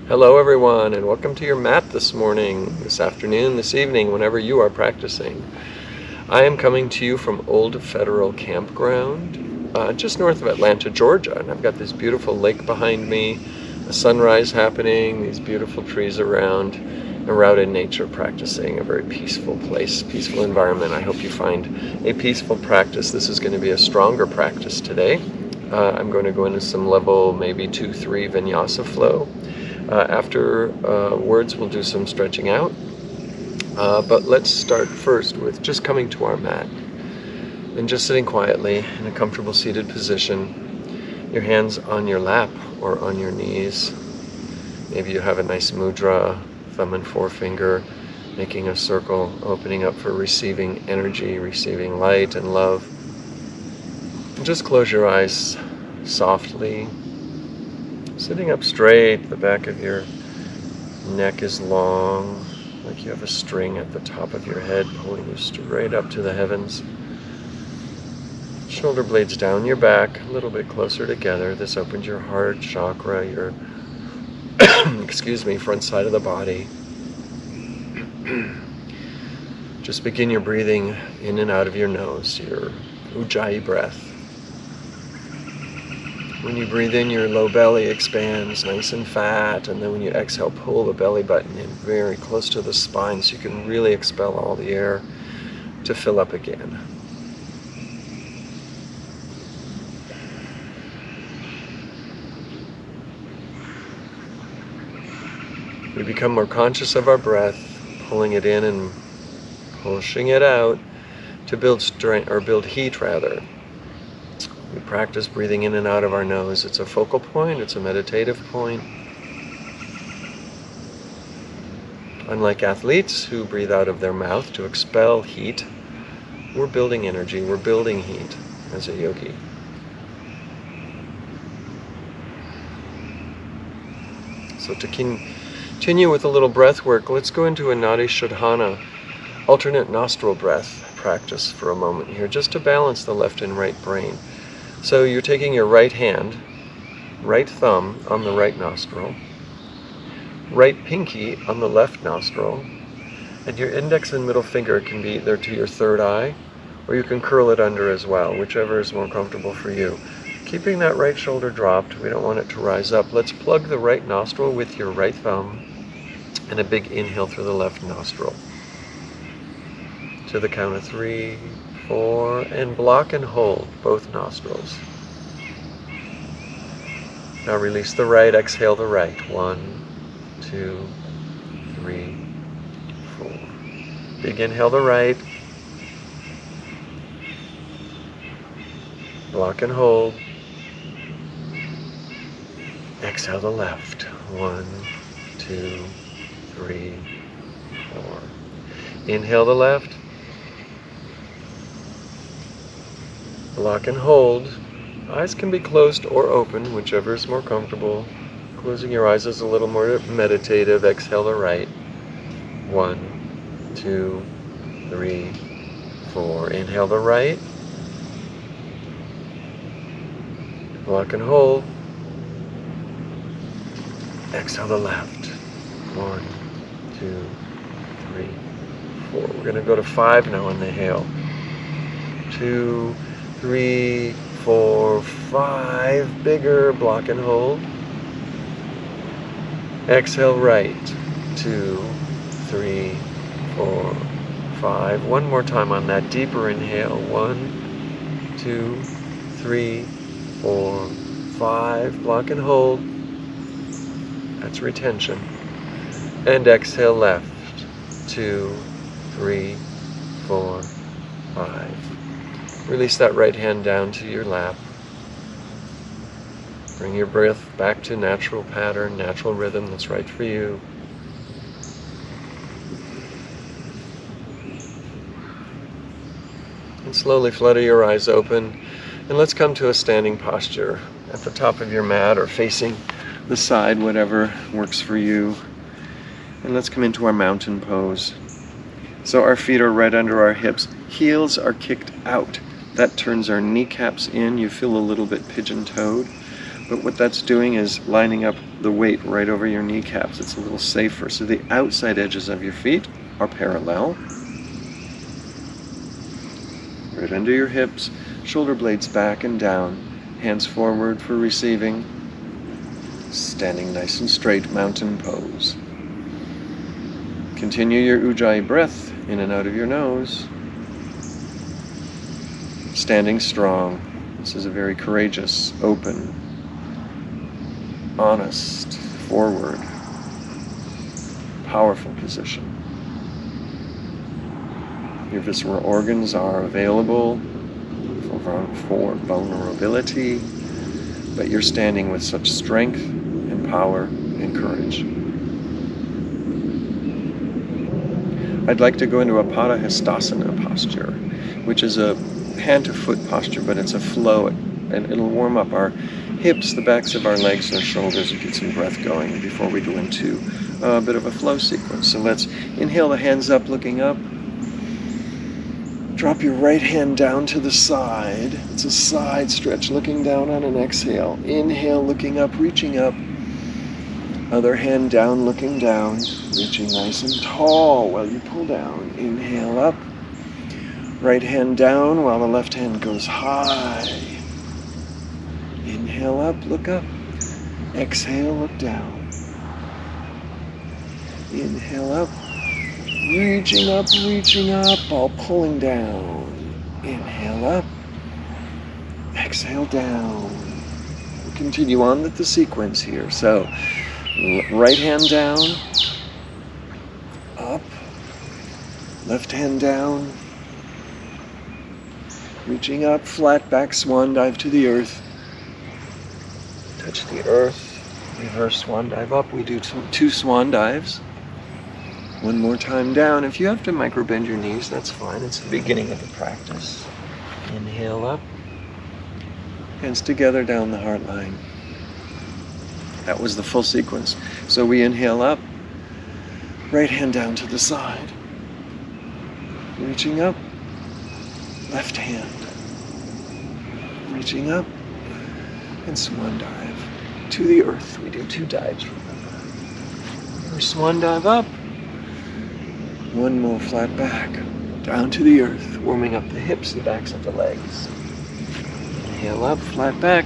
Hello everyone, and welcome to your mat this morning, this afternoon, this evening, whenever you are practicing. I am coming to you from Old Federal Campground, just north of Atlanta, Georgia, and I've got this beautiful lake behind me, a sunrise happening, these beautiful trees around, and we're out in nature practicing, a very peaceful place, peaceful environment. I hope you find a peaceful practice. This is going to be a stronger practice today. I'm going to go into some level maybe 2-3 vinyasa flow. Afterwards, we'll do some stretching out. But let's start first with just coming to our mat and just sitting quietly in a comfortable seated position. Your hands on your lap or on your knees. Maybe you have a nice mudra, thumb and forefinger, making a circle, opening up for receiving energy, receiving light and love. And just close your eyes softly. Sitting up straight, the back of your neck is long, like you have a string at the top of your head pulling you straight up to the heavens. Shoulder blades down your back, a little bit closer together. This opens your heart chakra, your front side of the body. Just begin your breathing in and out of your nose, your Ujjayi breath. When you breathe in, your low belly expands nice and fat, and then when you exhale, pull the belly button in very close to the spine so you can really expel all the air to fill up again. We become more conscious of our breath, pulling it in and pushing it out to build strength, or build heat rather. We practice breathing in and out of our nose. It's a focal point, it's a meditative point. Unlike athletes who breathe out of their mouth to expel heat, we're building energy, we're building heat as a yogi. So to continue with a little breath work, let's go into a Nadi Shodhana, alternate nostril breath practice for a moment here, just to balance the left and right brain. So you're taking your right hand, right thumb on the right nostril, right pinky on the left nostril, and your index and middle finger can be either to your third eye, or you can curl it under as well, whichever is more comfortable for you. Keeping that right shoulder dropped, we don't want it to rise up. Let's plug the right nostril with your right thumb, and a big inhale through the left nostril. To the count of 3, 4, and block and hold both nostrils. Now release the right, exhale the right. 1, 2, 3, 4. Big inhale the right. Block and hold. Exhale the left. 1, 2, 3, 4. Inhale the left. Block and hold. Eyes can be closed or open, whichever is more comfortable. Closing your eyes is a little more meditative. Exhale the right. 1, 2, 3, 4. Inhale the right. Block and hold. Exhale the left. 1, 2, 3, 4. We're going to go to 5 now on the inhale. 2, 3, 4, 5. Bigger. Block and hold. Exhale right. 2, 3, 4, 5. One more time on that deeper inhale. 1, 2, 3, 4, 5. Block and hold. That's retention. And exhale left. 2, 3, 4, 5. Release that right hand down to your lap. Bring your breath back to natural pattern, natural rhythm that's right for you. And slowly flutter your eyes open. And let's come to a standing posture at the top of your mat or facing the side, whatever works for you. And let's come into our mountain pose. So our feet are right under our hips. Heels are kicked out. That turns our kneecaps in. You feel a little bit pigeon-toed. But what that's doing is lining up the weight right over your kneecaps. It's a little safer. So the outside edges of your feet are parallel. Right under your hips, shoulder blades back and down, hands forward for receiving. Standing nice and straight, mountain pose. Continue your Ujjayi breath in and out of your nose. Standing strong. This is a very courageous, open, honest, forward, powerful position. Your visceral organs are available for vulnerability, but you're standing with such strength and power and courage. I'd like to go into a Padahastasana posture, which is a hand to foot posture, but it's a flow, and it'll warm up our hips, the backs of our legs, our shoulders, and get some breath going before we go into a bit of a flow sequence. So let's inhale the hands up, looking up. Drop your right hand down to the side. It's a side stretch, looking down on an exhale. Inhale, looking up, reaching up. Other hand down, looking down, reaching nice and tall while you pull down. Inhale up. Right hand down while the left hand goes high. Inhale up, look up. Exhale, look down. Inhale up. Reaching up, all pulling down. Inhale up. Exhale down. We'll continue on with the sequence here. So, right hand down. Up. Left hand down. Reaching up, flat back swan dive to the earth. Touch the earth, reverse swan dive up. We do two swan dives. One more time down. If you have to micro bend your knees, that's fine. It's the beginning of the practice. Inhale up. Hands together down the heart line. That was the full sequence. So we inhale up. Right hand down to the side. Reaching up. Left hand. Reaching up. And swan dive to the earth. We do two dives, remember. Swan dive up. One more flat back. Down to the earth. Warming up the hips, the backs of the legs. Inhale up, flat back.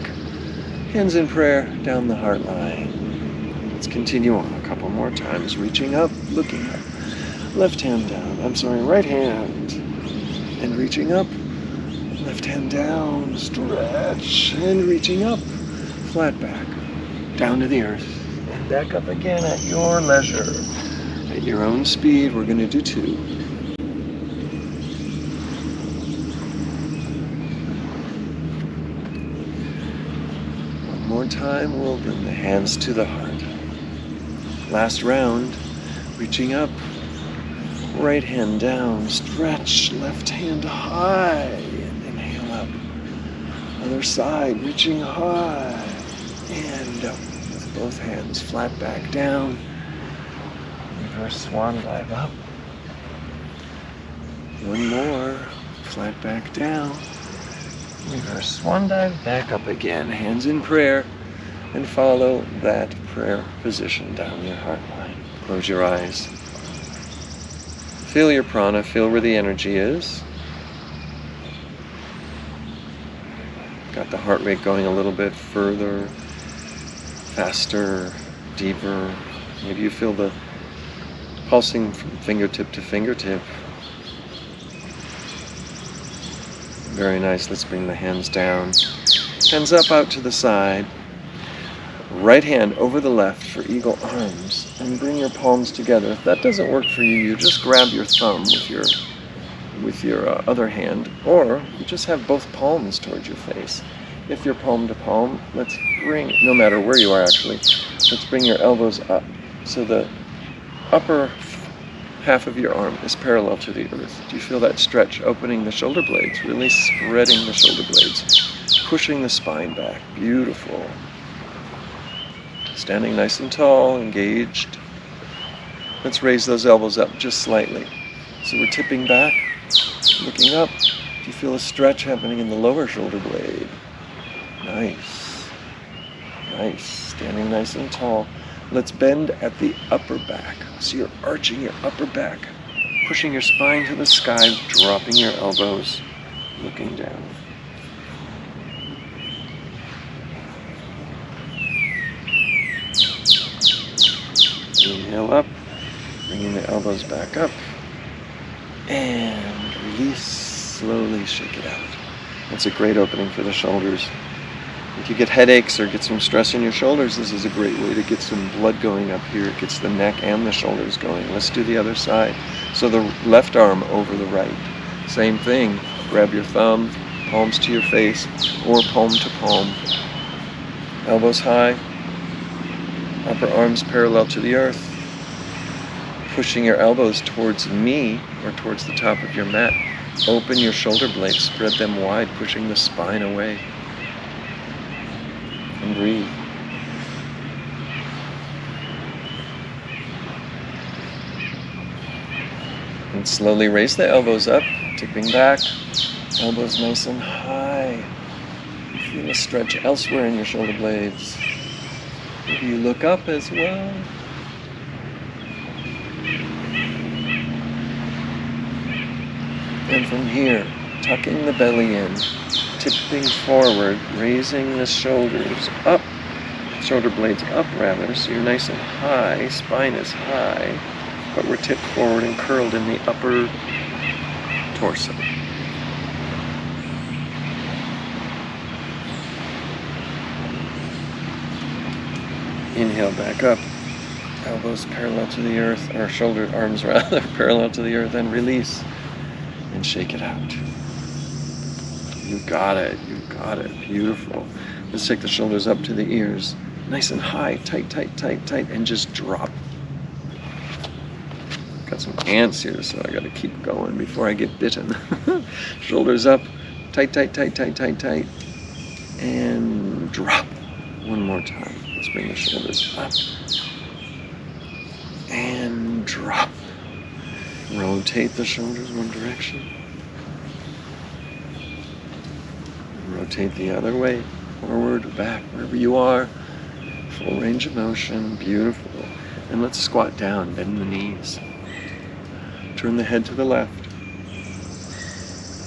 Hands in prayer, down the heart line. Let's continue on a couple more times. Reaching up, looking up. Left hand down. Right hand. And reaching up. Left hand down, stretch, and reaching up, flat back, down to the earth, and back up again at your leisure, at your own speed. We're going to do two. One more time, we'll bring the hands to the heart. Last round, reaching up, right hand down, stretch, left hand high. Other side, reaching high and up with both hands, flat back down, reverse swan dive up. One more, flat back down, reverse swan dive, back up again, hands in prayer, and follow that prayer position down your heart line. Close your eyes. Feel your prana, feel where the energy is. Got the heart rate going a little bit further, faster, deeper. Maybe you feel the pulsing from fingertip to fingertip. Very nice. Let's bring the hands down. Hands up, out to the side. Right hand over the left for eagle arms. And bring your palms together. If that doesn't work for you, you just grab your thumb with your other hand, or you just have both palms towards your face. If you're palm to palm, let's bring, no matter where you are actually, let's bring your elbows up. So the upper half of your arm is parallel to the earth. Do you feel that stretch, opening the shoulder blades, really spreading the shoulder blades, pushing the spine back? Beautiful. Standing nice and tall, engaged. Let's raise those elbows up just slightly. So we're tipping back, looking up. Do you feel a stretch happening in the lower shoulder blade? Nice. Nice. Standing nice and tall. Let's bend at the upper back. So you're arching your upper back, pushing your spine to the sky, dropping your elbows, looking down. Inhale up, bringing the elbows back up, and release, slowly shake it out. That's a great opening for the shoulders. If you get headaches or get some stress in your shoulders, this is a great way to get some blood going up here. It gets the neck and the shoulders going. Let's do the other side. So the left arm over the right. Same thing. Grab your thumb, palms to your face, or palm to palm. Elbows high. Upper arms parallel to the earth. Pushing your elbows towards me or towards the top of your mat. Open your shoulder blades, spread them wide, pushing the spine away. And breathe. And slowly raise the elbows up, tipping back. Elbows nice and high. Feel a stretch elsewhere in your shoulder blades. Maybe you look up as well. And from here, tucking the belly in, tipping forward, raising the shoulders up, shoulder blades up rather, so you're nice and high, spine is high, but we're tipped forward and curled in the upper torso. Inhale back up, elbows parallel to the earth, or arms rather, parallel to the earth, and release, and shake it out. You got it, beautiful. Let's take the shoulders up to the ears, nice and high, tight, tight, tight, tight, and just drop. Got some ants here, so I gotta keep going before I get bitten. Shoulders up, tight, tight, tight, tight, tight, tight, and drop. One more time. Let's bring the shoulders up, and drop. Rotate the shoulders one direction. Rotate the other way, forward, back, wherever you are. Full range of motion, beautiful. And let's squat down, bend the knees. Turn the head to the left.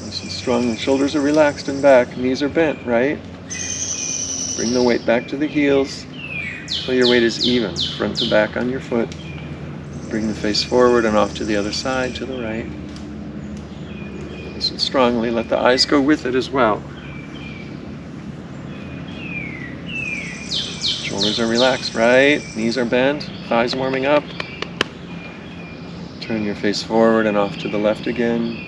Nice and strong, the shoulders are relaxed and back, knees are bent, right? Bring the weight back to the heels, so your weight is even, front to back on your foot. Bring the face forward and off to the other side, to the right. Nice and strongly, let the eyes go with it as well. Shoulders are relaxed, right? Knees are bent, thighs warming up. Turn your face forward and off to the left again.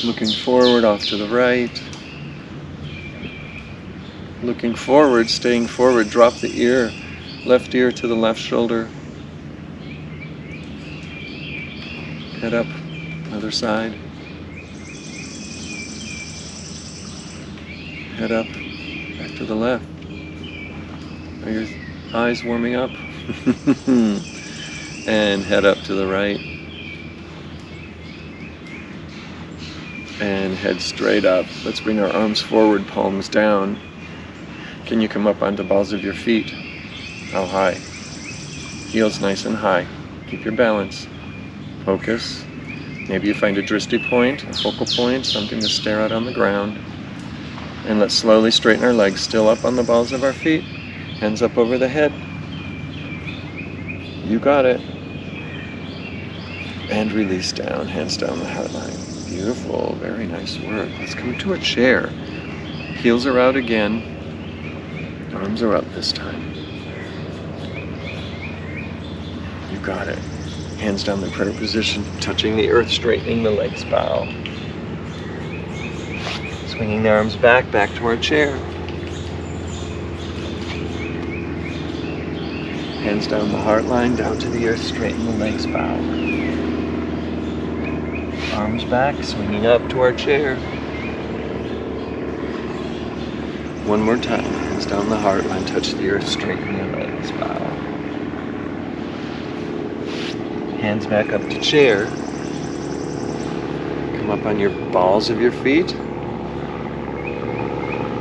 Looking forward, off to the right. Looking forward, staying forward, drop the ear. Left ear to the left shoulder. Head up, other side. Head up, back to the left. Are your eyes warming up? And head up to the right. And head straight up. Let's bring our arms forward, palms down. Can you come up onto balls of your feet? How high? Heels nice and high. Keep your balance. Focus. Maybe you find a drishti point, a focal point, something to stare at on the ground. And let's slowly straighten our legs, still up on the balls of our feet. Hands up over the head. You got it. And release down, hands down the heart line. Beautiful, very nice work. Let's come to a chair. Heels are out again. Arms are up this time. You got it. Hands down the prayer position, touching the earth, straightening the legs, bow. Swinging the arms back to our chair. Hands down the heart line, down to the earth, straighten the legs, bow. Arms back, swinging up to our chair. One more time, hands down the heart line, touch the earth, straighten your legs, bow. Hands back up to chair. Come up on your balls of your feet.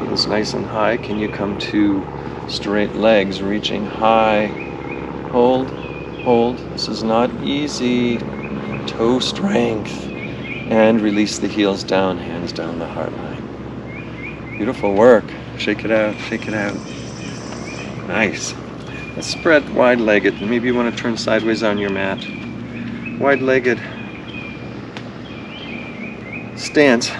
And heels nice and high. Can you come to straight legs, reaching high? Hold, hold. This is not easy. Toe strength. And release the heels down, hands down the heart line. Beautiful work. Shake it out, shake it out. Nice. Let's spread wide-legged. Maybe you want to turn sideways on your mat. Wide-legged stance.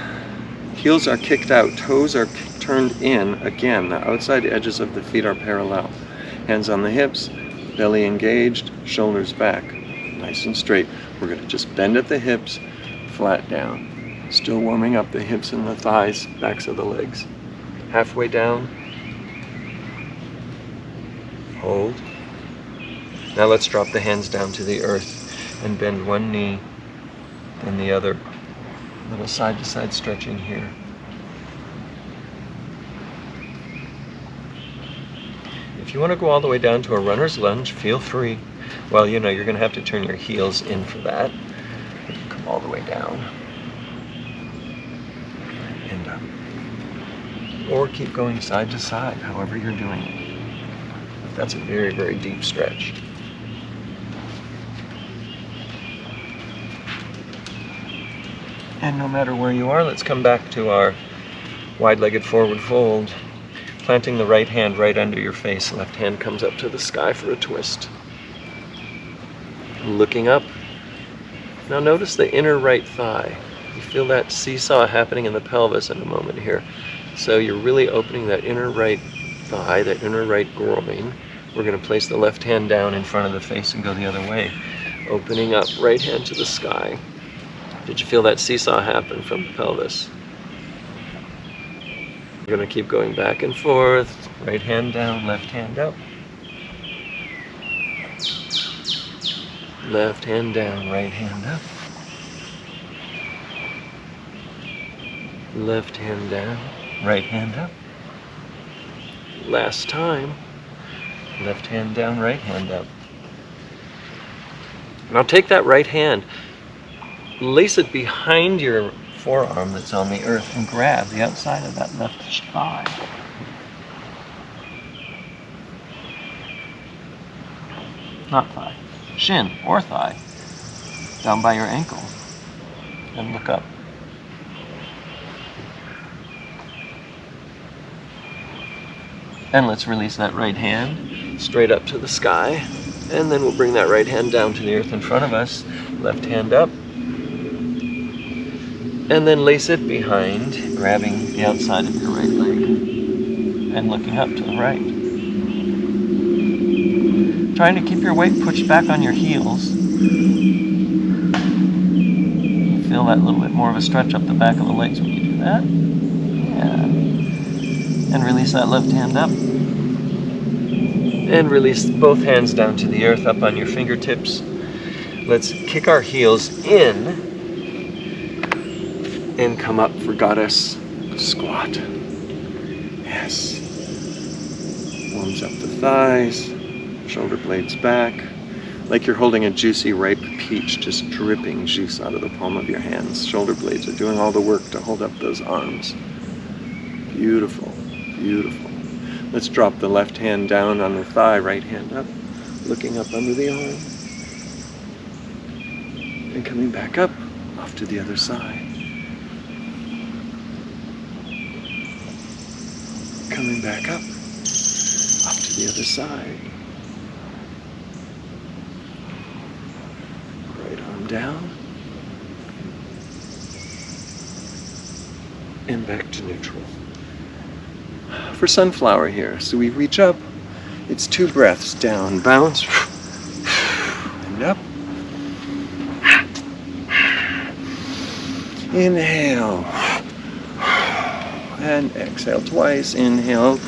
Heels are kicked out, toes are turned in. Again, the outside edges of the feet are parallel. Hands on the hips, belly engaged, shoulders back. Nice and straight. We're going to just bend at the hips, flat down. Still warming up the hips and the thighs, backs of the legs. Halfway down. Hold. Now let's drop the hands down to the earth and bend one knee, then the other. A little side to side stretching here. If you want to go all the way down to a runner's lunge, feel free. Well, you know, you're going to have to turn your heels in for that. You can come all the way down and up. Or keep going side to side, however you're doing it. That's a very, very deep stretch. And no matter where you are, let's come back to our wide-legged forward fold. Planting the right hand right under your face. Left hand comes up to the sky for a twist. Looking up. Now notice the inner right thigh. You feel that seesaw happening in the pelvis in a moment here. So you're really opening that inner right thigh, that inner right groin. We're going to place the left hand down in front of the face and go the other way. Opening up, right hand to the sky. Did you feel that seesaw happen from the pelvis? We're going to keep going back and forth. Right hand down, left hand up. Left hand down, right hand up. Left hand down, right hand up. Last time. Left hand down, right hand up. Now take that right hand, lace it behind your forearm that's on the earth and grab the outside of that left thigh. Not thigh. Shin or thigh. Down by your ankle. And look up. And let's release that right hand straight up to the sky. And then we'll bring that right hand down to the earth in front of us. Left hand up. And then lace it behind, grabbing the outside of your right leg. And looking up to the right. Trying to keep your weight pushed back on your heels. Feel that little bit more of a stretch up the back of the legs when you do that. Yeah. And release that left hand up. And release both hands down to the earth, up on your fingertips. Let's kick our heels in and come up for goddess squat. Yes. Warms up the thighs, shoulder blades back, like you're holding a juicy ripe peach, just dripping juice out of the palm of your hands. Shoulder blades are doing all the work to hold up those arms. Beautiful, beautiful. Let's drop the left hand down on the thigh, right hand up, looking up under the arm. And coming back up, off to the other side. Coming back up, off to the other side. Right arm down. And back to neutral. For sunflower here, so we reach up, it's 2 breaths, down, bounce, and up. Inhale, and exhale twice, inhale,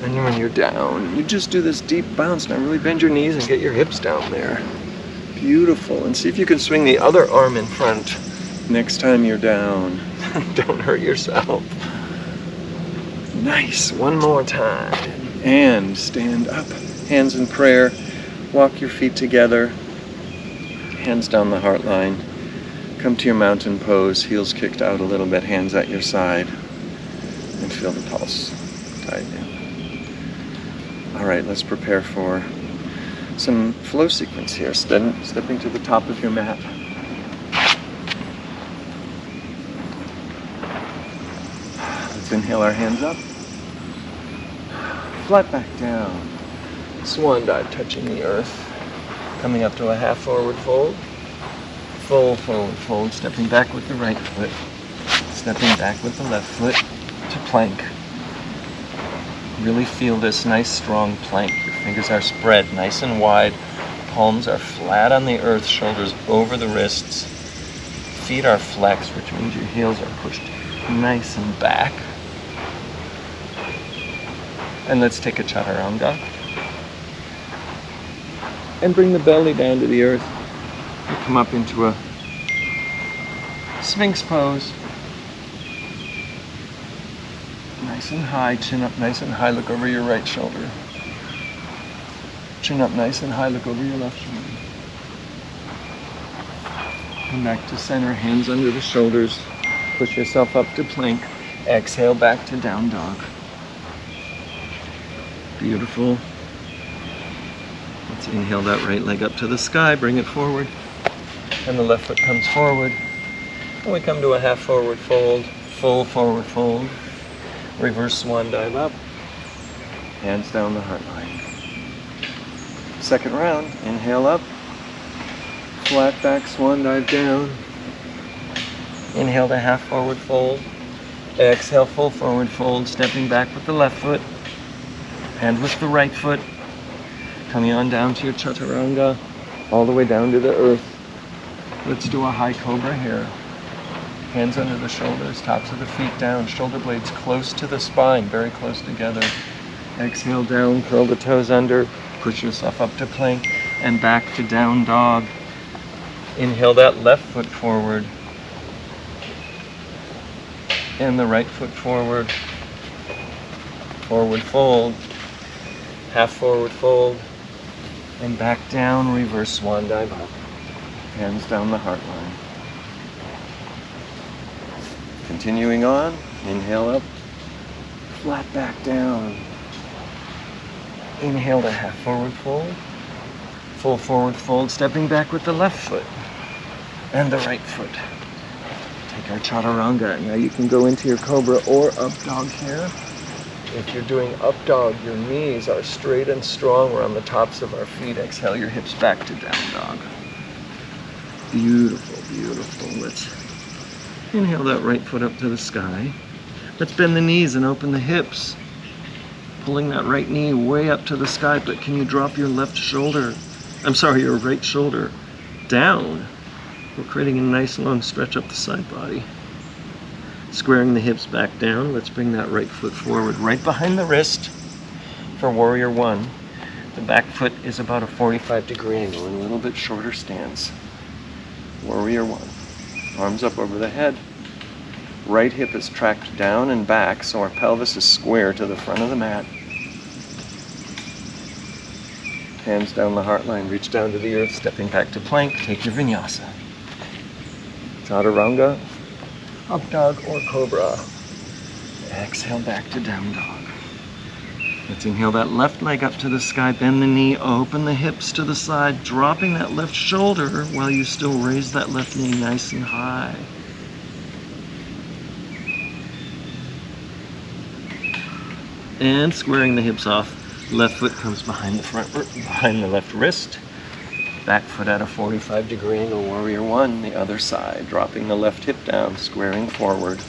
and when you're down, you just do this deep bounce. Now really bend your knees and get your hips down there. Beautiful, and see if you can swing the other arm in front next time you're down. Don't hurt yourself. Nice, one more time. And stand up, hands in prayer, walk your feet together, hands down the heart line. Come to your mountain pose, heels kicked out a little bit, hands at your side. and feel the pulse tighten. All right, let's prepare for some flow sequence here. Stepping to the top of your mat. Let's inhale our hands up. Flat back down. Swan dive, touching the earth. Coming up to a half forward fold. Full forward fold, stepping back with the right foot. Stepping back with the left foot to plank. Really feel this nice strong plank. Your fingers are spread nice and wide. Palms are flat on the earth, shoulders over the wrists. Feet are flexed, which means your heels are pushed nice and back. And let's take a chaturanga. And bring the belly down to the earth. You come up into a Sphinx pose. Nice and high, chin up nice and high, look over your right shoulder. Chin up nice and high, look over your left shoulder. Come back to center, hands under the shoulders. Push yourself up to plank. Exhale back to down dog. Beautiful. Let's inhale that right leg up to the sky, bring it forward. And the left foot comes forward. And we come to a half forward fold, full forward fold. Reverse swan dive up. Hands down the heart line. Second round, inhale up. Flat back swan dive down. Inhale to half forward fold. Exhale, full forward fold, stepping back with the left foot. And with the right foot. Coming on down to your chaturanga, all the way down to the earth. Let's do a high cobra here. Hands under the shoulders, tops of the feet down, shoulder blades close to the spine, very close together. Exhale down, curl the toes under, push yourself up to plank, and back to down dog. Inhale that left foot forward, and the right foot forward. Forward fold, half forward fold, and back down, reverse swan dive up. Hands down the heart line. Continuing on, inhale up, flat back down. Inhale to half forward fold, full forward fold, stepping back with the left foot and the right foot. Take our chaturanga. Now you can go into your cobra or up dog here. If you're doing up dog, your knees are straight and strong. We're on the tops of our feet. Exhale your hips back to down dog. Beautiful, beautiful. Let's inhale that right foot up to the sky. Let's bend the knees and open the hips. Pulling that right knee way up to the sky, but can you drop your left shoulder? Your right shoulder down. We're creating a nice long stretch up the side body. Squaring the hips back down. Let's bring that right foot forward, right behind the wrist for warrior one. The back foot is about a 45-degree angle in a little bit shorter stance. Warrior one. Arms up over the head. Right hip is tracked down and back, so our pelvis is square to the front of the mat. Hands down the heart line, reach down to the earth, stepping back to plank. Take your vinyasa. Chaturanga, up dog or cobra. Exhale back to down dog. Let's inhale that left leg up to the sky, bend the knee, open the hips to the side, dropping that left shoulder while you still raise that left knee nice and high. And squaring the hips off, left foot comes behind the left wrist. Back foot at a 45-degree angle, warrior one, the other side, dropping the left hip down, squaring forward.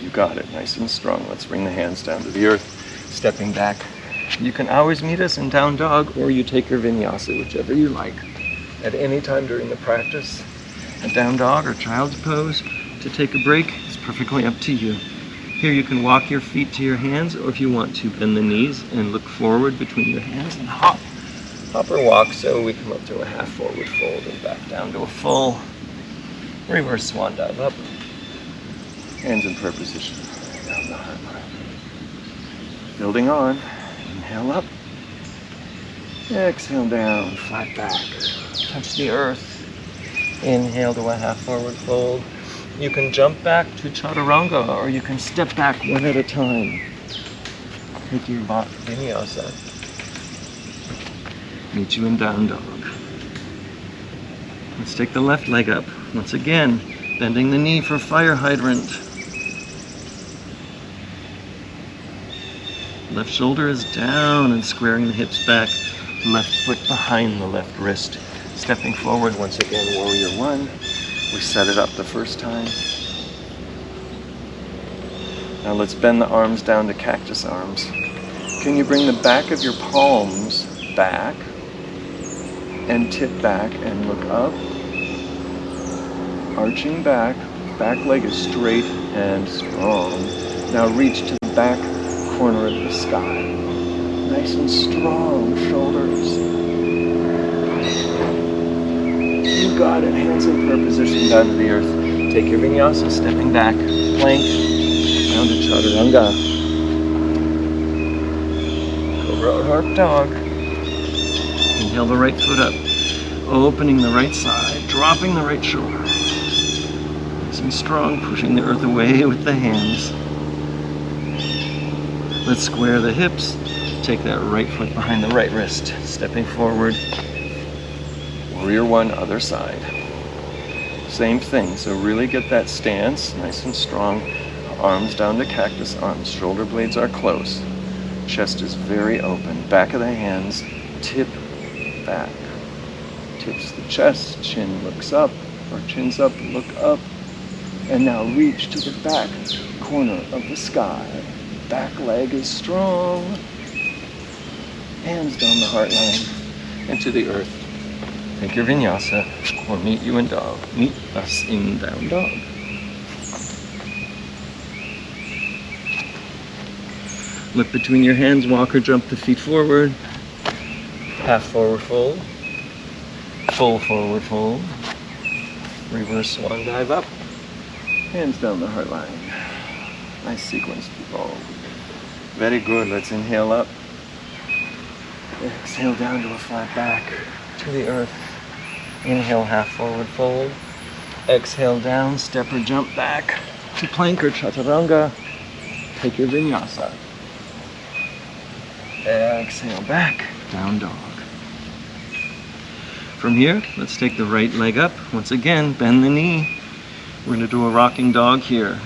You got it, nice and strong. Let's bring the hands down to the earth, stepping back. You can always meet us in down dog, or you take your vinyasa, whichever you like. At any time during the practice, a down dog or child's pose, to take a break, is perfectly up to you. Here you can walk your feet to your hands, or if you want to, bend the knees and look forward between your hands and hop. Hop or walk, so we come up to a half forward fold and back down to a full reverse swan dive up. Hands in prayer position. Down the heart line. Building on. Inhale up. Exhale down, flat back. Touch the earth. Inhale to a half forward fold. You can jump back to chaturanga, or you can step back one at a time. Take your vinyasa. Meet you in down dog. Let's take the left leg up. Once again, bending the knee for fire hydrant. Left shoulder is down and squaring the hips back. Left foot behind the left wrist. Stepping forward once again, warrior one. We set it up the first time. Now let's bend the arms down to cactus arms. Can you bring the back of your palms back and tip back and look up? Arching back, back leg is straight and strong. Now reach to the back corner of the sky. Nice and strong shoulders. You got it. Hands in prayer position down to the earth. Take your vinyasa, stepping back, plank, down to chaturanga. Cobra harp dog. Inhale the right foot up, opening the right side, dropping the right shoulder. Nice and strong, pushing the earth away with the hands. Let's square the hips. Take that right foot behind the right wrist, stepping forward. Warrior one, other side. Same thing, so really get that stance, nice and strong. Arms down to cactus arms, shoulder blades are close. Chest is very open, back of the hands, tip back. Tips the chest, chin looks up, or chin's up, look up. And now reach to the back corner of the sky. Back leg is strong. Hands down the heart line into the earth. Take your vinyasa, or meet you in dog. Meet us in down dog. Look between your hands, walk or jump the feet forward. Half forward fold. Full forward fold. Reverse swan dive up. Hands down the heart line. Nice sequence, people. Very good. Let's inhale up. Exhale down to a flat back to the earth. Inhale, half forward fold. Exhale down, step or jump back to plank or chaturanga. Take your vinyasa. Exhale back, down dog. From here, let's take the right leg up. Once again, bend the knee. We're going to do a rocking dog here.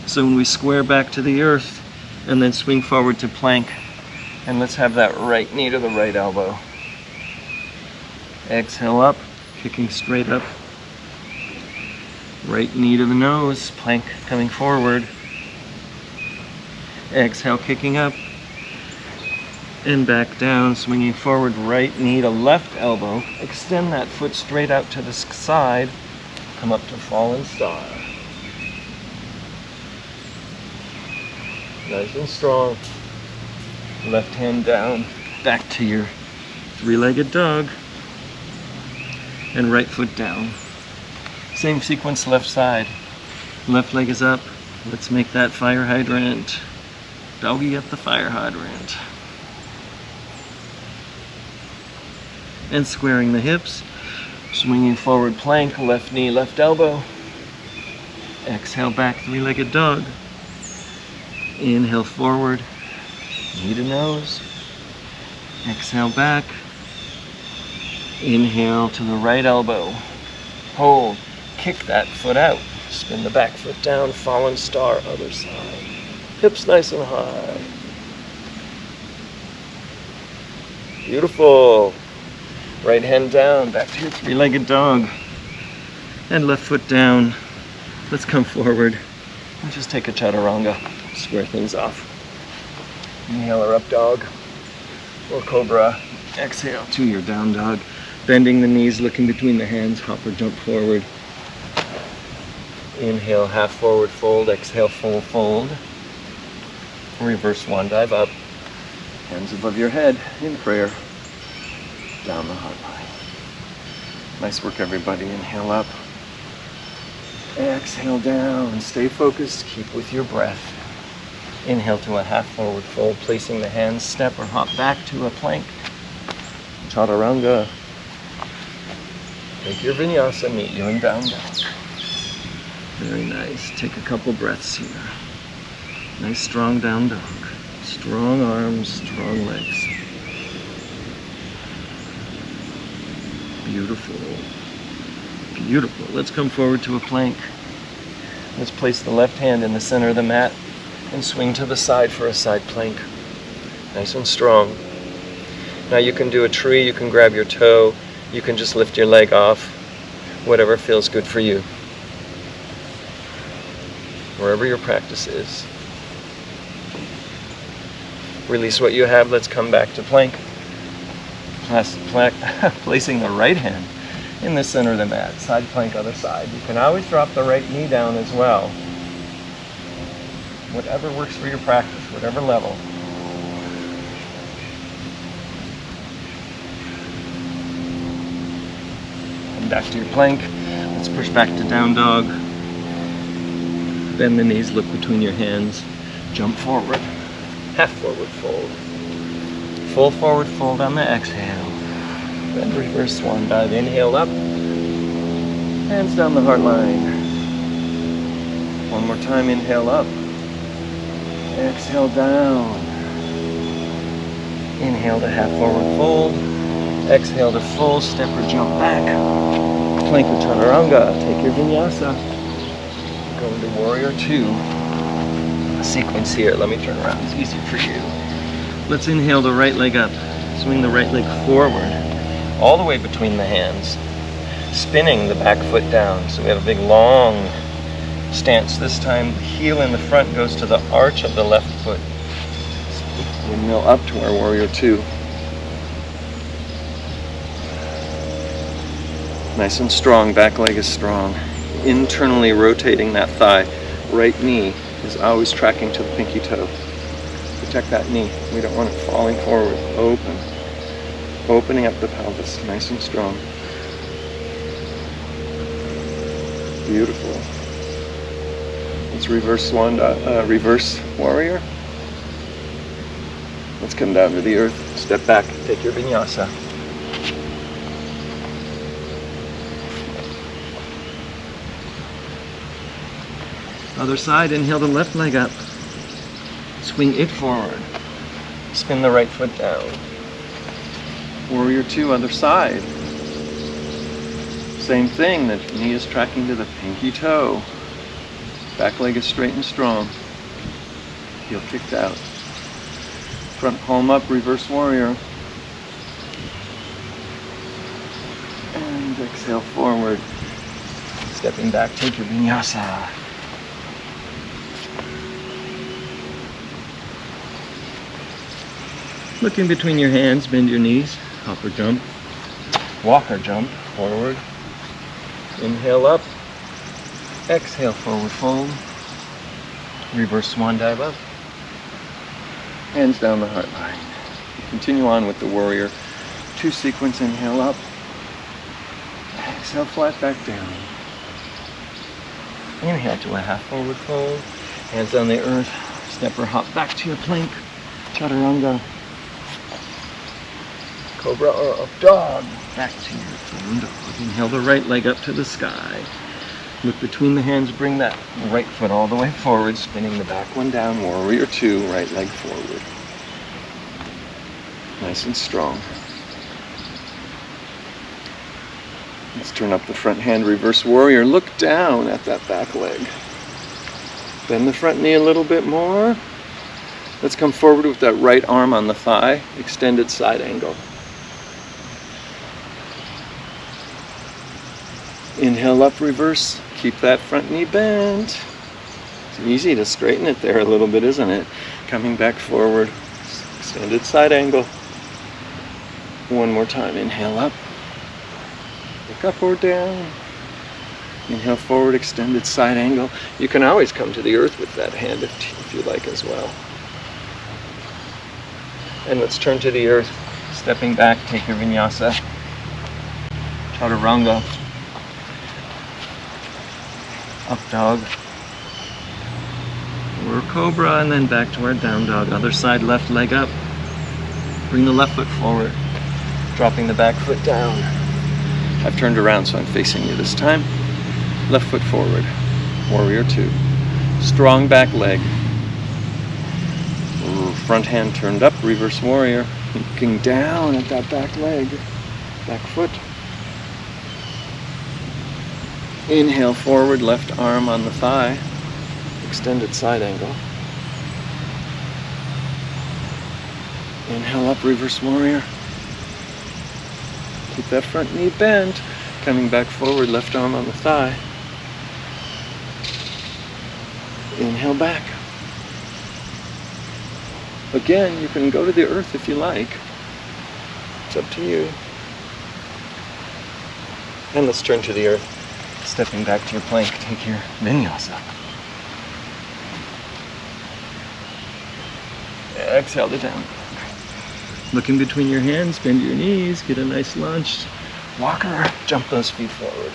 So when we square back to the earth and then swing forward to plank, and let's have that right knee to the right elbow. Exhale up, kicking straight up. Right knee to the nose, plank coming forward. Exhale, kicking up. And back down, swinging forward, right knee to left elbow. Extend that foot straight out to the side. Come up to fallen star. Nice and strong. Left hand down, back to your three-legged dog. And right foot down. Same sequence, left side. Left leg is up. Let's make that fire hydrant. Doggy at the fire hydrant. And squaring the hips. Swinging forward plank, left knee, left elbow. Exhale back, three-legged dog. Inhale forward, knee to nose. Exhale back. Inhale to the right elbow. Hold. Kick that foot out. Spin the back foot down. Fallen star, other side. Hips nice and high. Beautiful. Right hand down. Back to your three-legged dog. And left foot down. Let's come forward and just take a chaturanga. Square things off. Inhale or up dog. Or cobra. Exhale to your down dog. Bending the knees, looking between the hands, hop or jump forward. Inhale, half forward fold. Exhale, full fold. Reverse swan dive up. Hands above your head in prayer. Down the heart line. Nice work, everybody. Inhale up. Exhale down. Stay focused. Keep with your breath. Inhale to a half forward fold, placing the hands, step or hop back to a plank. chaturanga. Take your vinyasa, meet you in down dog. Very nice. Take a couple breaths here. Nice strong down dog. Strong arms, strong legs. Beautiful. Beautiful. Let's come forward to a plank. Let's place the left hand in the center of the mat and swing to the side for a side plank. Nice and strong. Now you can do a tree, you can grab your toe, you can just lift your leg off, whatever feels good for you. Wherever your practice is. Release what you have, let's come back to plank. Placing the right hand in the center of the mat, side plank, other side. You can always drop the right knee down as well. Whatever works for your practice, whatever level. Come back to your plank. Let's push back to down dog. Bend the knees, look between your hands. Jump forward. Half forward fold. Full forward fold on the exhale. Then reverse swan dive. Inhale up. Hands down the heart line. One more time. Inhale up. Exhale down. Inhale to half forward fold. Exhale to full step or jump back. Plank or chaturanga. Take your vinyasa. Go into warrior two. A sequence here. Let me turn around. It's easier for you. Let's inhale the right leg up. Swing the right leg forward. All the way between the hands. Spinning the back foot down. So we have a big long stance. This time the heel in the front goes to the arch of the left foot. Windmill up to our warrior two. Nice and strong. Back leg is strong. Internally rotating that thigh. Right knee is always tracking to the pinky toe. Protect that knee. We don't want it falling forward. Open. Opening up the pelvis. Nice and strong. Beautiful. Let's reverse reverse warrior. Let's come down to the earth. Step back. Take your vinyasa. Other side, inhale the left leg up. Swing it forward. Spin the right foot down. Warrior two, other side. Same thing, the knee is tracking to the pinky toe. Back leg is straight and strong. Heel kicked out. Front palm up, reverse warrior. And exhale forward. Stepping back, take your vinyasa. Look in between your hands, bend your knees, hop or jump, walk or jump, forward, inhale up, exhale forward fold, reverse swan dive up, hands down the heart line. Continue on with the warrior two sequence, inhale up, exhale flat back down, inhale to a half forward fold, hands on the earth, step or hop back to your plank, chaturanga. Cobra or up dog. Back to your down dog. Inhale the right leg up to the sky. Look between the hands, bring that right foot all the way forward, spinning the back one down, warrior two, right leg forward. Nice and strong. Let's turn up the front hand, reverse warrior. Look down at that back leg. Bend the front knee a little bit more. Let's come forward with that right arm on the thigh, extended side angle. Inhale up, reverse. Keep that front knee bent. It's easy to straighten it there a little bit, isn't it? Coming back forward. Extended side angle. One more time. Inhale up. Look up or down. Inhale forward, extended side angle. You can always come to the earth with that hand if you like as well. And let's turn to the earth. Stepping back, take your vinyasa. Chaturanga. Up dog. Or cobra, and then back to our down dog. Other side, left leg up. Bring the left foot forward. Dropping the back foot down. I've turned around, so I'm facing you this time. Left foot forward. Warrior two. Strong back leg. Front hand turned up, reverse warrior. Looking down at that back leg, back foot. Inhale forward, left arm on the thigh. Extended side angle. Inhale up, reverse warrior. Keep that front knee bent. Coming back forward, left arm on the thigh. Inhale back. Again, you can go to the earth if you like. It's up to you. And let's turn to the earth. Stepping back to your plank, take your vinyasa. Exhale to down. Look in between your hands, bend your knees, get a nice lunge. Walker, jump those feet forward.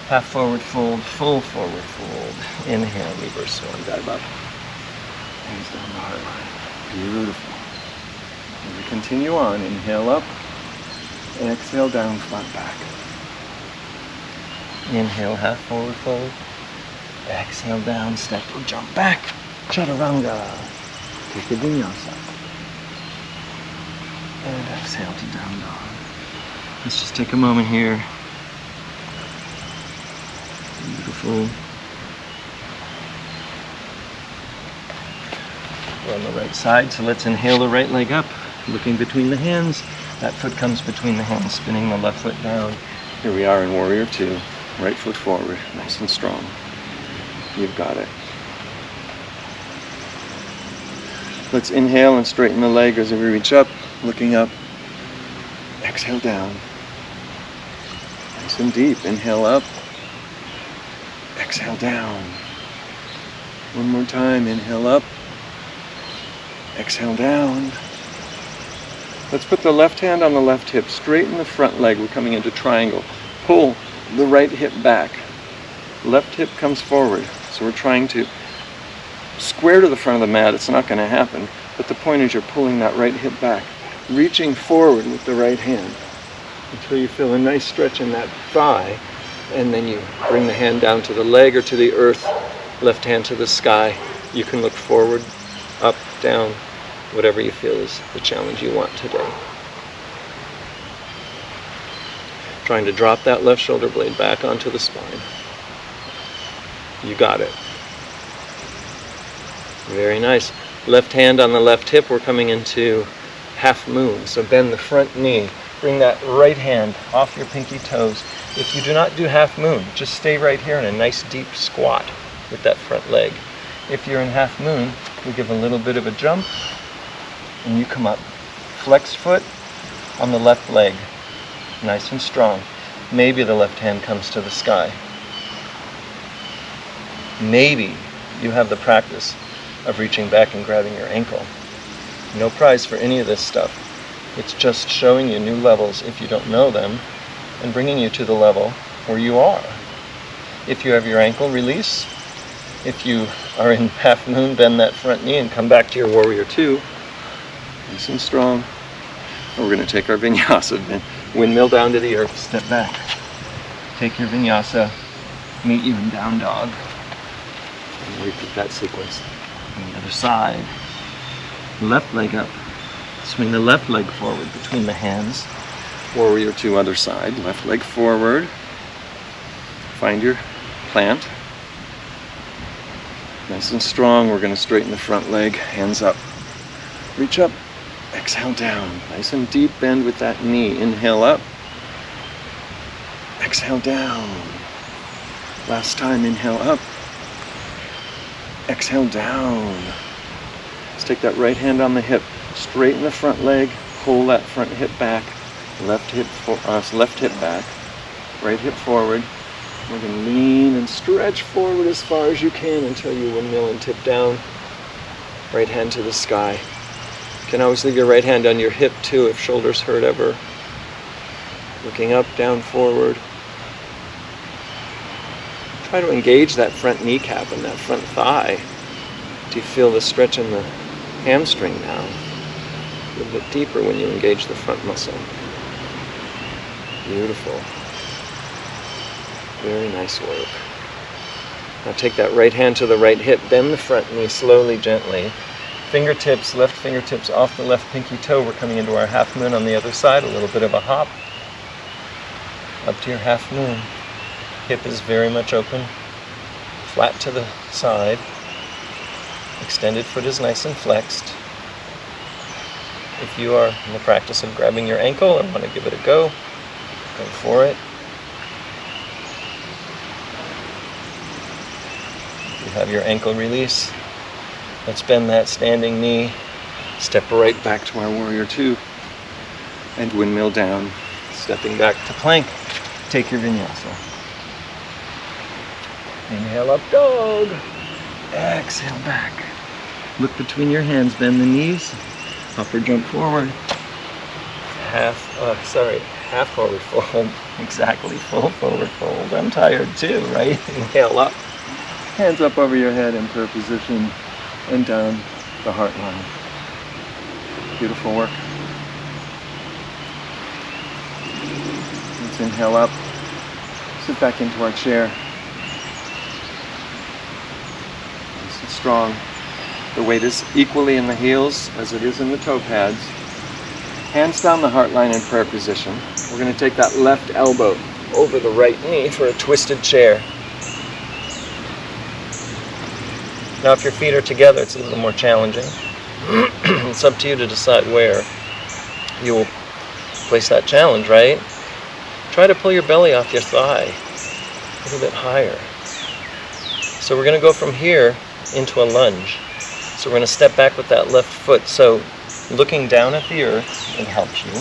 Half forward fold, full forward fold. Inhale, reverse one, dive up. Hands down the heart line. Beautiful. And we continue on. Inhale up. Exhale down, front back. Inhale, half forward fold. Exhale down, step or jump back. Chaturanga. Take the vinyasa. And exhale to down dog. Let's just take a moment here. Beautiful. We're on the right side, so let's inhale the right leg up, looking between the hands. That foot comes between the hands, spinning the left foot down. Here we are in warrior two. Right foot forward, nice and strong. You've got it. Let's inhale and straighten the leg as we reach up, looking up. Exhale down. Nice and deep. Inhale up. Exhale down. One more time. Inhale up. Exhale down. Let's put the left hand on the left hip. Straighten the front leg. We're coming into triangle. Pull the right hip back. Left hip comes forward. So we're trying to square to the front of the mat. It's not going to happen. But the point is you're pulling that right hip back. Reaching forward with the right hand until you feel a nice stretch in that thigh. And then you bring the hand down to the leg or to the earth. Left hand to the sky. You can look forward, up, down, whatever you feel is the challenge you want today. Trying to drop that left shoulder blade back onto the spine. You got it. Very nice. Left hand on the left hip, we're coming into half moon. So bend the front knee. Bring that right hand off your pinky toes. If you do not do half moon, just stay right here in a nice deep squat with that front leg. If you're in half moon, we give a little bit of a jump and you come up. Flexed foot on the left leg. Nice and strong. Maybe the left hand comes to the sky. Maybe you have the practice of reaching back and grabbing your ankle. No prize for any of this stuff. It's just showing you new levels if you don't know them and bringing you to the level where you are. If you have your ankle, release. If you are in half moon, bend that front knee and come back to your warrior two. Nice and strong. And we're going to take our vinyasa, windmill down to the earth, step back. Take your vinyasa, meet you in down dog. And repeat that sequence. On the other side. Left leg up. Swing the left leg forward between the hands. Warrior two, other side. Left leg forward. Find your plant. Nice and strong. We're going to straighten the front leg. Hands up. Reach up. Exhale down. Nice and deep bend with that knee. Inhale up. Exhale down. Last time. Inhale up. Exhale down. Let's take that right hand on the hip. Straighten the front leg. Pull that front hip back. Left hip back. Right hip forward. We're going to lean and stretch forward as far as you can until you windmill and tip down. Right hand to the sky. You can always leave your right hand on your hip too if shoulders hurt ever. Looking up, down, forward. Try to engage that front kneecap and that front thigh. Do you feel the stretch in the hamstring now? A little bit deeper when you engage the front muscle. Beautiful. Very nice work. Now take that right hand to the right hip, bend the front knee slowly, gently. Fingertips, left fingertips off the left pinky toe. We're coming into our half moon on the other side, a little bit of a hop. Up to your half moon. Hip is very much open, flat to the side. Extended foot is nice and flexed. If you are in the practice of grabbing your ankle or want to give it a go for it. If you have your ankle release, let's bend that standing knee. Step right back to our warrior two. And windmill down. Stepping back to plank. Take your vinyasa. Inhale up, dog. Exhale back. Look between your hands, bend the knees. Upper jump forward. Half forward fold. Exactly, full forward fold. I'm tired too, right? Inhale up. Hands up over your head in prayer position and down the heart line. Beautiful work. Let's inhale up. Sit back into our chair. Nice and strong. The weight is equally in the heels as it is in the toe pads. Hands down the heart line in prayer position. We're going to take that left elbow over the right knee for a twisted chair. Now if your feet are together, it's a little more challenging. It's up to you to decide where you will place that challenge, right? Try to pull your belly off your thigh a little bit higher. So we're going to go from here into a lunge. So we're going to step back with that left foot. So looking down at the earth, it helps you.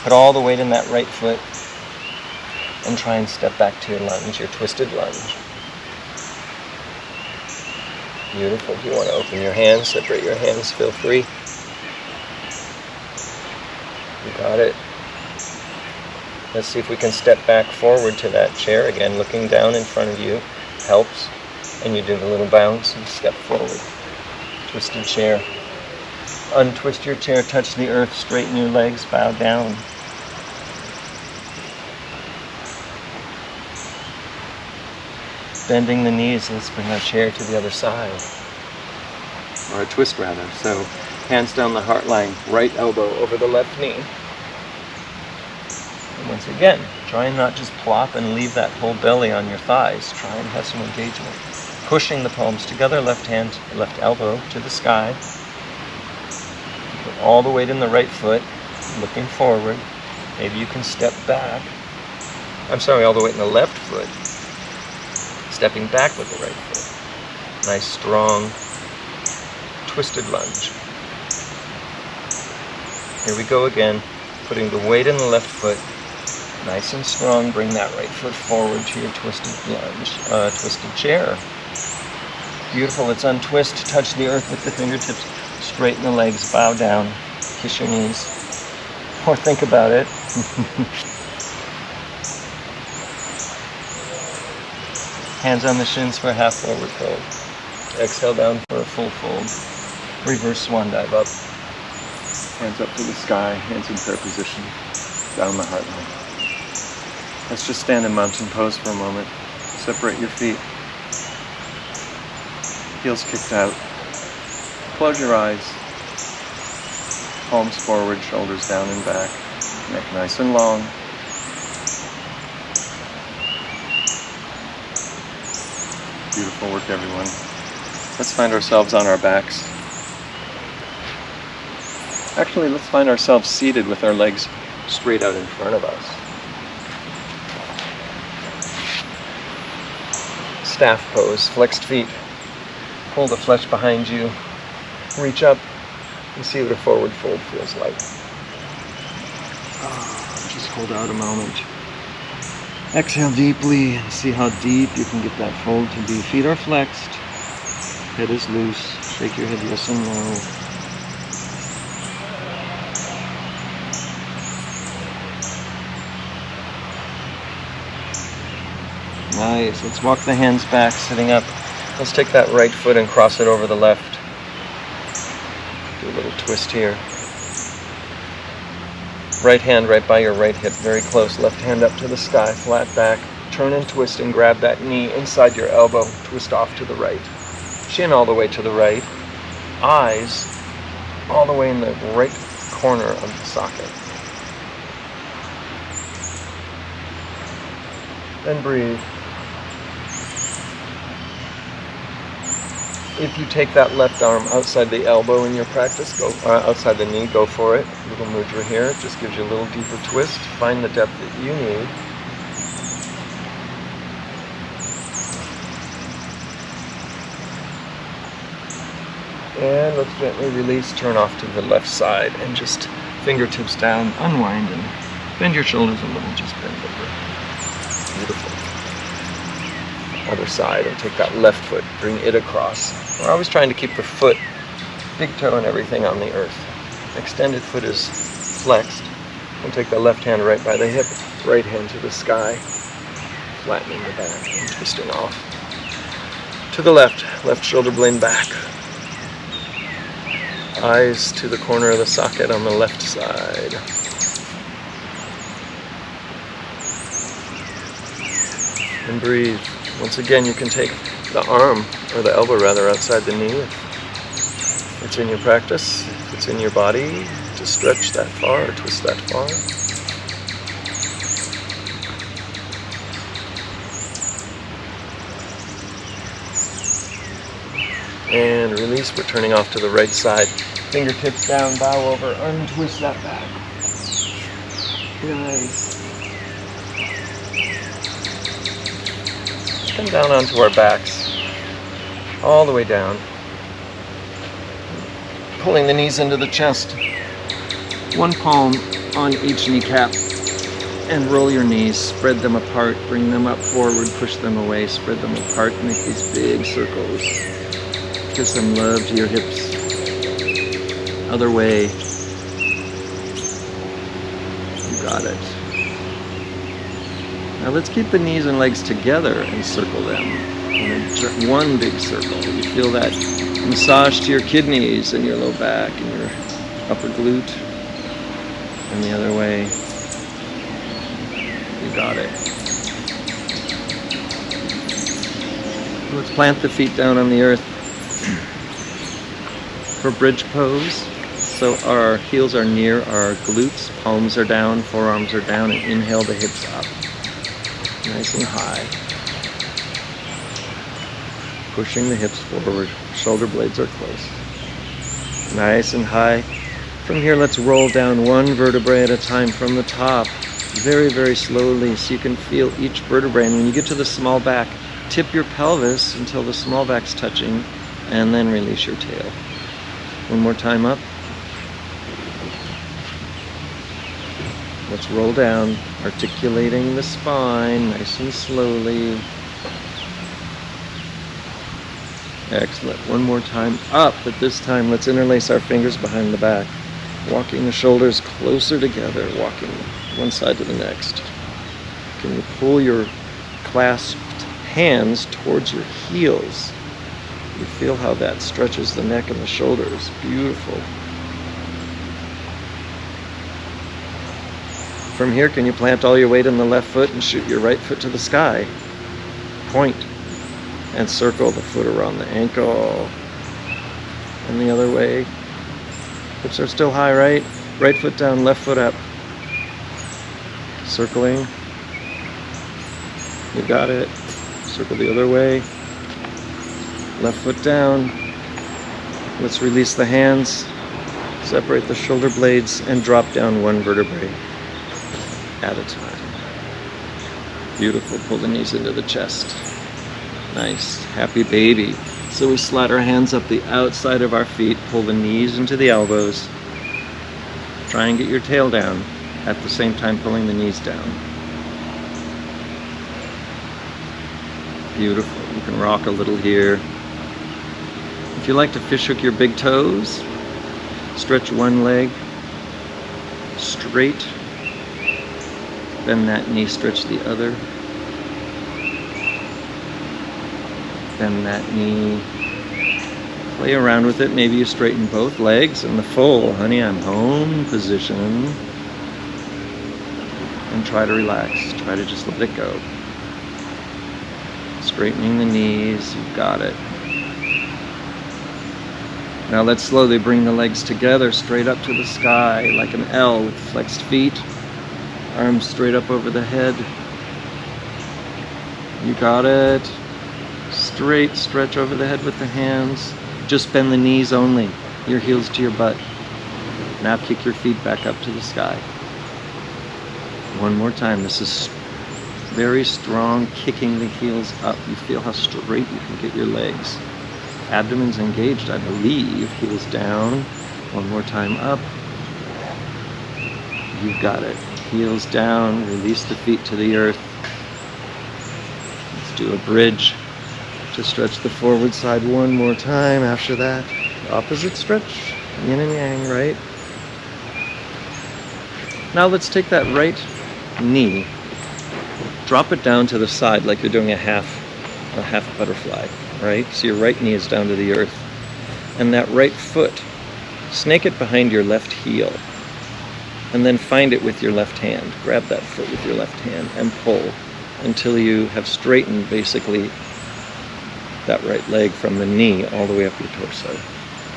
Put all the weight in that right foot and try and step back to your lunge, your twisted lunge. Beautiful. If you want to open your hands, separate your hands, feel free. You got it. Let's see if we can step back forward to that chair again. Looking down in front of you helps. And you do the little bounce and step forward. Twisted chair. Untwist your chair, touch the earth, straighten your legs, bow down. Bending the knees, let's bring our chair to the other side. Or a twist rather. So hands down the heart line, right elbow over the left knee. And once again, try and not just plop and leave that whole belly on your thighs. Try and have some engagement. Pushing the palms together, left hand, left elbow to the sky. Put all the weight in the right foot, looking forward. Maybe you can step back. All the weight in the left foot. Stepping back with the right foot. Nice, strong, twisted lunge. Here we go again. Putting the weight in the left foot. Nice and strong. Bring that right foot forward to your twisted lunge, twisted chair. Beautiful. Let's untwist. Touch the earth with the fingertips. Straighten the legs. Bow down. Kiss your knees. Or think about it. Hands on the shins for a half forward fold. Exhale down for a full fold. Reverse swan dive up. Hands up to the sky. Hands in prayer position. Down the heart line. Let's just stand in mountain pose for a moment. Separate your feet. Heels kicked out. Close your eyes. Palms forward, shoulders down and back. Neck nice and long. Beautiful work, everyone. Let's find ourselves on our backs. Actually, let's find ourselves seated with our legs straight out in front of us. Staff pose, flexed feet. Pull the flesh behind you. Reach up and see what a forward fold feels like. Just hold out a moment. Exhale deeply and see how deep you can get that fold to be. Feet are flexed. Head is loose. Shake your head yes and no. Nice. Let's walk the hands back, sitting up. Let's take that right foot and cross it over the left. Do a little twist here. Right hand right by your right hip, very close. Left hand up to the sky, flat back. Turn and twist and grab that knee inside your elbow. Twist off to the right. Chin all the way to the right. Eyes all the way in the right corner of the socket. Then breathe. If you take that left arm outside the elbow in your practice, go outside the knee, go for it. Little mudra here, it just gives you a little deeper twist. Find the depth that you need. And let's gently release, turn off to the left side, and just fingertips down, unwind, and bend your shoulders a little, just bend over. Beautiful. Other side, and take that left foot, bring it across. We're always trying to keep the foot, big toe and everything on the earth. Extended foot is flexed, and take the left hand right by the hip, right hand to the sky, flattening the back and twisting off. To the left shoulder blade back. Eyes to the corner of the socket on the left side. And breathe. Once again, you can take the arm, or the elbow rather, outside the knee. If it's in your practice, if it's in your body, to stretch that far or twist that far. And release, we're turning off to the right side. Fingertips down, bow over, untwist that back. Nice. Come down onto our backs, all the way down. Pulling the knees into the chest. One palm on each kneecap. And roll your knees, spread them apart, bring them up forward, push them away, spread them apart, make these big circles. Give some love to your hips. Other way. You got it. Now let's keep the knees and legs together and circle them in one big circle. You feel that massage to your kidneys and your low back and your upper glute. And the other way. You got it. Let's plant the feet down on the earth for bridge pose. So our heels are near our glutes, palms are down, forearms are down, and inhale the hips up. Nice and high. Pushing the hips forward, shoulder blades are close. Nice and high. From here, let's roll down one vertebrae at a time from the top, very, very slowly, so you can feel each vertebrae. And when you get to the small back, tip your pelvis until the small back's touching, and then release your tail. One more time up. Let's roll down, articulating the spine nice and slowly. Excellent. One more time up, but this time let's interlace our fingers behind the back. Walking the shoulders closer together, walking one side to the next. Can you pull your clasped hands towards your heels? You feel how that stretches the neck and the shoulders. Beautiful. From here, can you plant all your weight in the left foot and shoot your right foot to the sky? Point and circle the foot around the ankle. And the other way. Hips are still high, right? Right foot down, left foot up. Circling. You got it. Circle the other way. Left foot down. Let's release the hands. Separate the shoulder blades and drop down one vertebrae at a time. Beautiful. Pull the knees into the chest. Nice. Happy baby. So we slide our hands up the outside of our feet, pull the knees into the elbows. Try and get your tail down at the same time pulling the knees down. Beautiful. You can rock a little here. If you like to fishhook your big toes, stretch one leg straight. Bend that knee, stretch the other. Bend that knee. Play around with it. Maybe you straighten both legs in the full, honey, I'm home position. and try to relax. Try to just let it go. Straightening the knees, you've got it. Now let's slowly bring the legs together, straight up to the sky, like an L with flexed feet. Arms straight up over the head. You got it. Straight stretch over the head with the hands. Just bend the knees only, your heels to your butt. Now kick your feet back up to the sky. One more time. This is very strong, kicking the heels up. You feel how straight you can get your legs. Abdomen's engaged, I believe. Heels down. One more time up. You've got it. Heels down. Release the feet to the earth. Let's do a bridge to stretch the forward side one more time. After that, opposite stretch. Yin and yang, right? Now let's take that right knee, drop it down to the side like you're doing a half butterfly, right? So your right knee is down to the earth. And that right foot, snake it behind your left heel. And then find it with your left hand. Grab that foot with your left hand and pull until you have straightened basically that right leg from the knee all the way up your torso.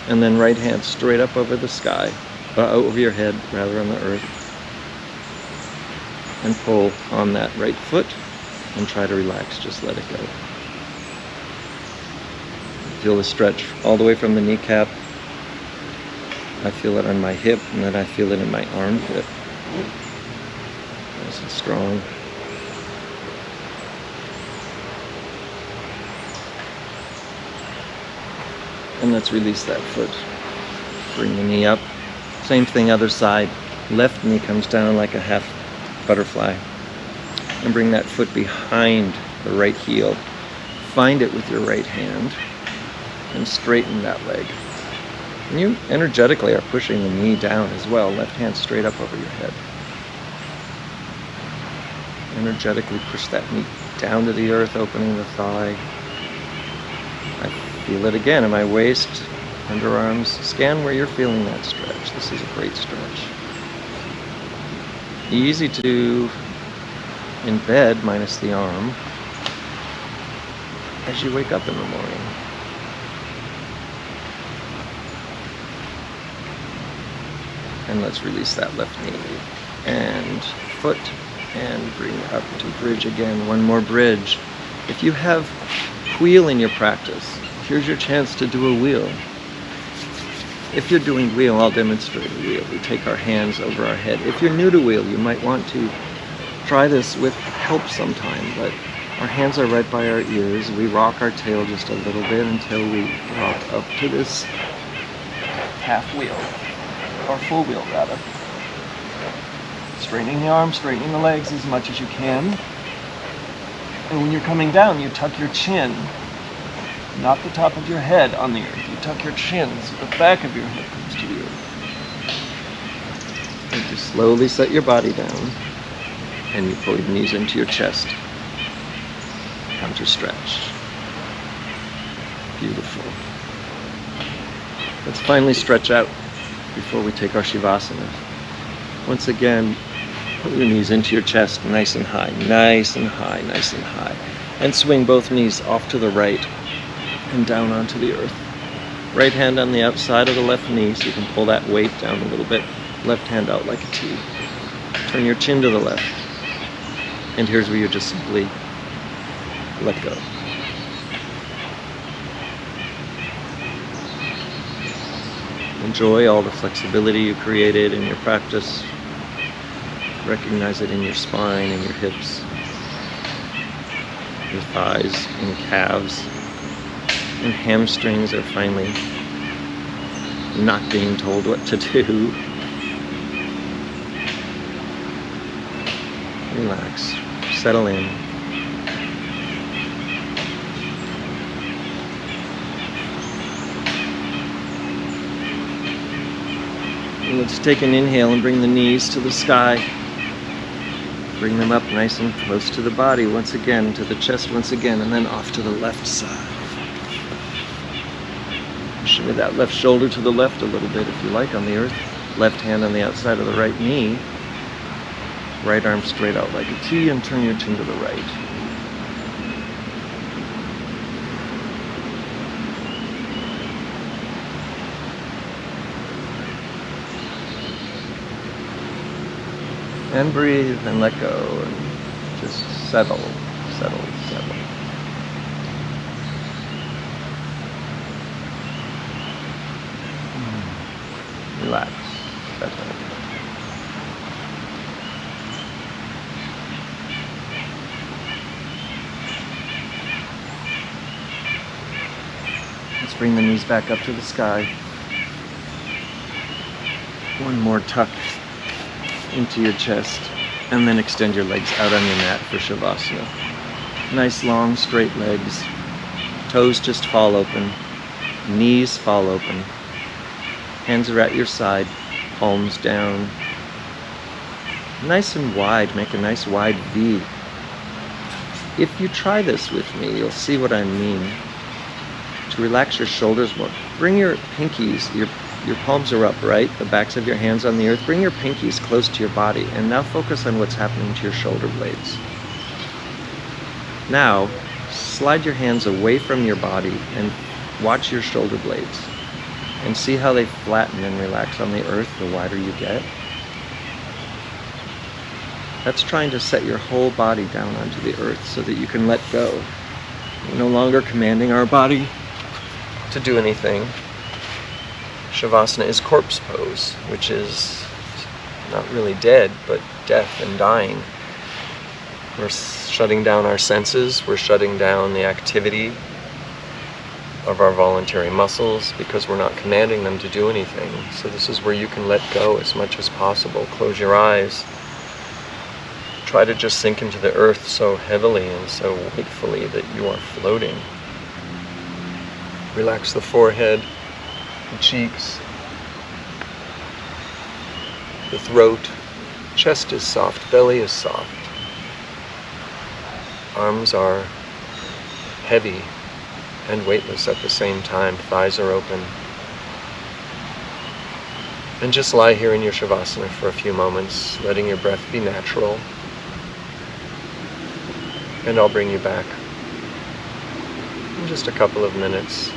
And then right hand straight up over the sky, over your head, rather, on the earth. And pull on that right foot and try to relax, just let it go. Feel the stretch all the way from the kneecap. I feel it on my hip, and then I feel it in my armpit. Nice and strong. And let's release that foot. Bring the knee up. Same thing, other side. Left knee comes down like a half butterfly. And bring that foot behind the right heel. Find it with your right hand and straighten that leg. And you energetically are pushing the knee down as well. Left hand straight up over your head. Energetically push that knee down to the earth, opening the thigh. I feel it again in my waist, underarms. Scan where you're feeling that stretch. This is a great stretch. Easy to do in bed, minus the arm, as you wake up in the morning. And let's release that left knee and foot and bring up to bridge again. One more bridge. If you have wheel in your practice, here's your chance to do a wheel. If you're doing wheel, I'll demonstrate a wheel. We take our hands over our head. If you're new to wheel, you might want to try this with help sometime, but our hands are right by our ears. We rock our tail just a little bit until we rock up to this half wheel, or full wheel rather. Straightening the arms, straightening the legs as much as you can. And when you're coming down, you tuck your chin, not the top of your head on the earth. You tuck your chin so the back of your head comes to the earth. And you slowly set your body down, and you pull your knees into your chest. Counter stretch. Beautiful. Let's finally stretch out before we take our Shavasana. Once again, put your knees into your chest, nice and high, nice and high, nice and high. And swing both knees off to the right and down onto the earth. Right hand on the outside of the left knee so you can pull that weight down a little bit. Left hand out like a T. Turn your chin to the left. And here's where you just simply let go. Enjoy all the flexibility you created in your practice. Recognize it in your spine and your hips, your thighs and calves, and hamstrings are finally not being told what to do. Relax, settle in. And let's take an inhale and bring the knees to the sky. Bring them up nice and close to the body once again, to the chest once again, and then off to the left side. Shimmy that left shoulder to the left a little bit if you like on the earth. Left hand on the outside of the right knee. Right arm straight out like a T and turn your chin to the right. And breathe and let go and just settle, settle, settle. Relax, settle. Let's bring the knees back up to the sky. One more tuck into your chest, and then extend your legs out on your mat for Shavasana. Nice long straight legs, toes just fall open, knees fall open, hands are at your side, palms down, nice and wide, make a nice wide V. If you try this with me, you'll see what I mean. To relax your shoulders more, bring your pinkies, your palms are up, right? The backs of your hands on the earth. Bring your pinkies close to your body and now focus on what's happening to your shoulder blades. Now, slide your hands away from your body and watch your shoulder blades and see how they flatten and relax on the earth the wider you get. That's trying to set your whole body down onto the earth so that you can let go. We're no longer commanding our body to do anything. Shavasana is corpse pose, which is not really dead, but death and dying. We're shutting down our senses, we're shutting down the activity of our voluntary muscles because we're not commanding them to do anything. So this is where you can let go as much as possible. Close your eyes. Try to just sink into the earth so heavily and so wakefully that you are floating. Relax the forehead, the cheeks, the throat. Chest is soft, belly is soft. Arms are heavy and weightless at the same time. Thighs are open. And just lie here in your Shavasana for a few moments, letting your breath be natural. And I'll bring you back in just a couple of minutes.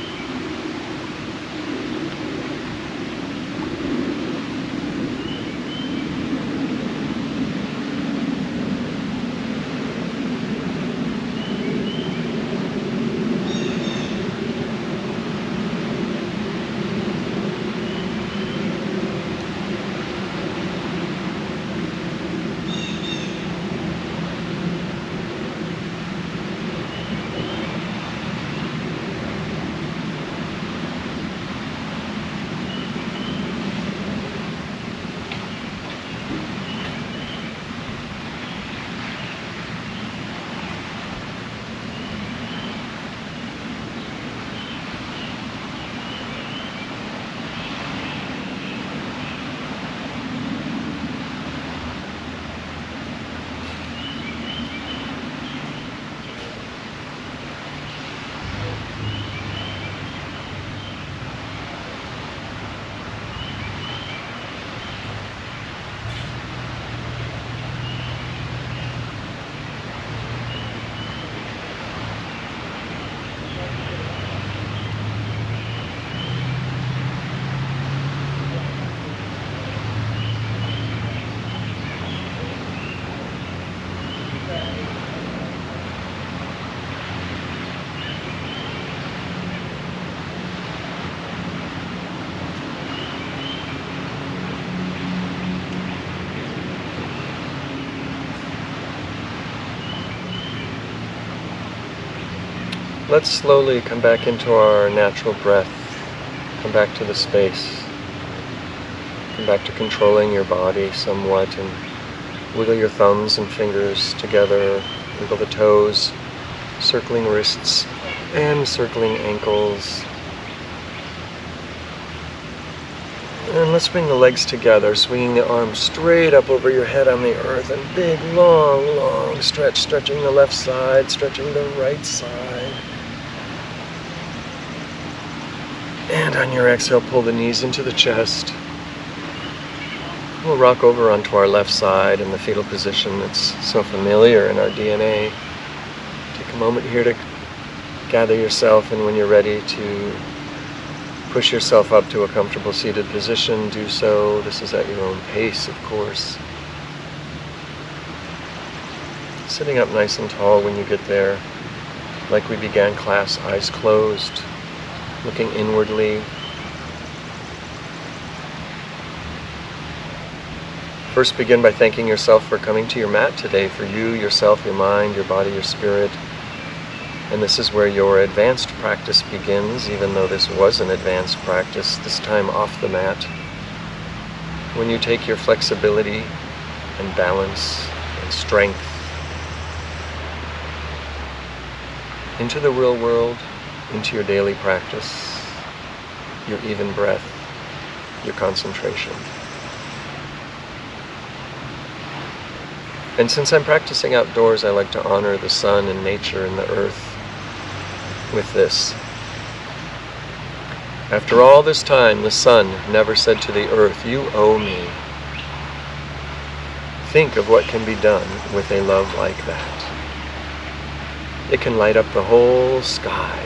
Let's slowly come back into our natural breath. Come back to the space. Come back to controlling your body somewhat and wiggle your thumbs and fingers together. Wiggle the toes, circling wrists and circling ankles. And let's bring the legs together, swinging the arms straight up over your head on the earth and big, long, long stretch, stretching the left side, stretching the right side. And on your exhale, pull the knees into the chest. We'll rock over onto our left side in the fetal position that's so familiar in our DNA. Take a moment here to gather yourself, and when you're ready to push yourself up to a comfortable seated position, do so. This is at your own pace, of course. Sitting up nice and tall when you get there, like we began class, eyes closed, looking inwardly. First, begin by thanking yourself for coming to your mat today, for you, yourself, your mind, your body, your spirit. And this is where your advanced practice begins, even though this was an advanced practice, this time off the mat. When you take your flexibility and balance and strength into the real world, into your daily practice, your even breath, your concentration. And since I'm practicing outdoors, I like to honor the sun and nature and the earth with this. After all this time, the sun never said to the earth, "You owe me." Think of what can be done with a love like that. It can light up the whole sky.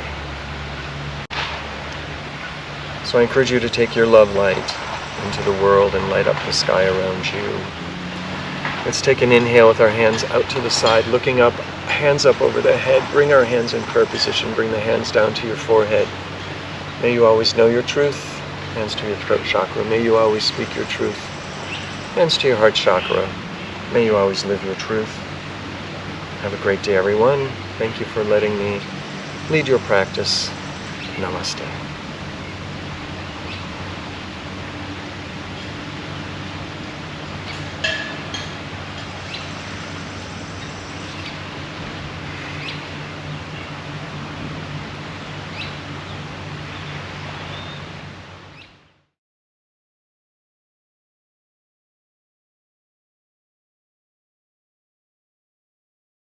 So I encourage you to take your love light into the world and light up the sky around you. Let's take an inhale with our hands out to the side, looking up, hands up over the head. Bring our hands in prayer position. Bring the hands down to your forehead. May you always know your truth. Hands to your throat chakra. May you always speak your truth. Hands to your heart chakra. May you always live your truth. Have a great day, everyone. Thank you for letting me lead your practice. Namaste.